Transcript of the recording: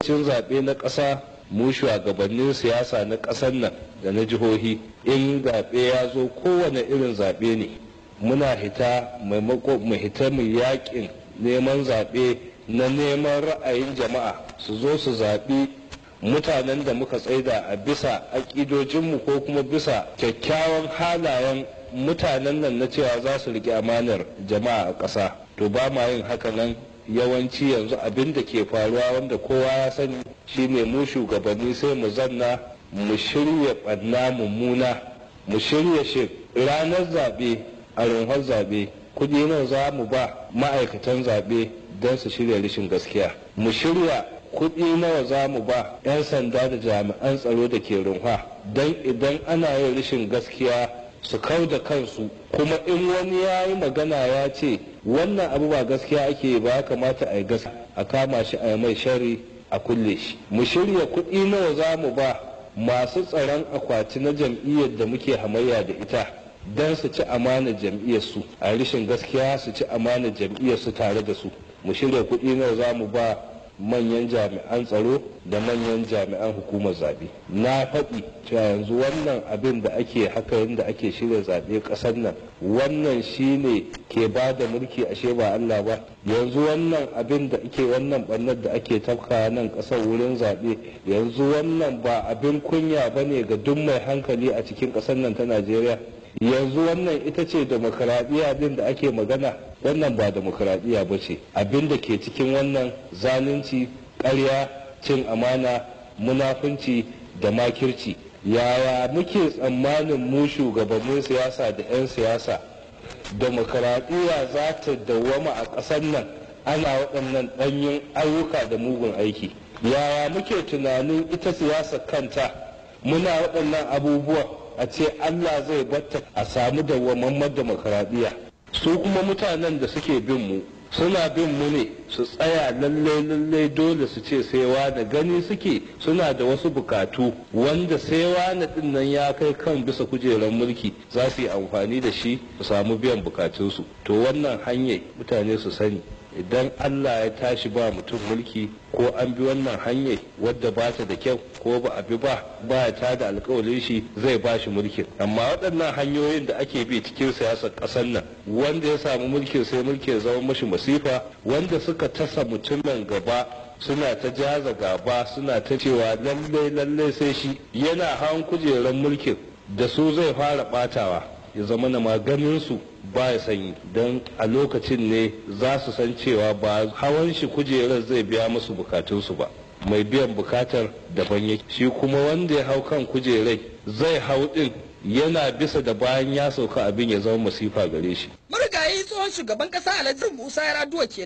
cin zaɓe na ƙasa mu shugabannin siyasa na ƙasar nan da na jihohi in zaɓe ya zo kowane irin zaɓe ne muna hita maimako mu hita mu yaƙin neman zaɓe na neman ra'ayin jama'a su zo su zaɓi mutanen da muka tsaida a bisa aƙidojinmu ko kuma bisa kyakkyawan halayen mutanen nan na cewa za su riƙe amanar jama'a a ƙasa. To ba ma yin haka nan yawanci yanzu abin da ke faruwa wanda kowa ya sani shine mu shugabanni sai mu zanna mu shirya ɓanna mummuna mu shirya shi ranar zaɓe a runhar zaɓe kuɗi nawa za mu ba ma'aikatan zaɓe don su shirya rashin gaskiya mu shirya kuɗi nawa za mu ba 'yan sanda da jami'an tsaro da ke runha don idan ana yin rashin gaskiya su kau da kansu kuma in wani ya yi magana ya ce wannan abu ba gaskiya ake ba ya kamata a yi gaskiya a kama shi a yi mai shari a kulle shi mu shirya kuɗi nawa za mu ba masu tsaron akwati na jam'iyyar da muke hamayya da ita don su ci amanar jam'iyyar su a rashin gaskiya su ci amanar jam'iyyar su tare da su mu shirya kuɗi nawa za mu ba manyan jami'an tsaro da manyan jami'an hukumar zaɓe na faɗi cewa yanzu wannan abin da ake haka yadda ake shirya zaɓe ƙasar nan wannan shine ke ba da mulki ashe ba Allah ba yanzu wannan abin da ake wannan ɓannar da ake tafka nan ƙasar wurin zaɓe yanzu wannan ba abin kunya ba ne ga duk mai hankali a cikin ƙasar nan ta Najeriya yanzu wannan ita ce demokaradiyya din da ake magana wannan ba demokaradiyya ba ce abin da ke cikin wannan zalunci ƙarya cin amana munafunci da makirci yaya muke tsammanin mu shugabannin siyasa da 'yan siyasa demokaradiyya za ta dawwama a ƙasar nan ana waɗannan ɗanyen ayyuka da mugun aiki yaya muke tunanin ita siyasa kanta muna waɗannan abubuwan a ce Allah zai batta a samu dawwammamen demokaradiyya su kuma mutanen da suke bin mu suna bin mu ne su tsaya lalle dole su ce sai wani gani suke suna da wasu bukatu wanda sai wani din nan ya kai kan bisa kujerar mulki za su yi amfani da shi su samu biyan bukatunsu to wannan hanyar mutane su sani idan Allah ya tashi ba mutum mulki ko an bi wannan hanyar wadda ba ta da kyau ko ba a bi ba ya tada alkawalin shi zai ba shi mulkin amma waɗannan hanyoyin da ake bi cikin siyasar ƙasar nan wanda ya samu mulkin sai mulki ya zama mashi masifa wanda suka tasa mutumin gaba suna ta jaza gaba suna ta cewa lallai sai shi yana hawan kujerar mulkin da su zai fara ɓatawa ya zama na maganin su ba ya sanyi don a lokacin ne za su san cewa ba hawan shi kujerar zai biya musu bukatunsu ba mai biyan bukatar daban yake shi kuma wanda ya hau kan kujerai zai hau din yana bisa da bayan ya sauka abin ya zama masifa gare shi. Marigayi tsohon shugaban kasa Alhaji Musa Yar'adua ke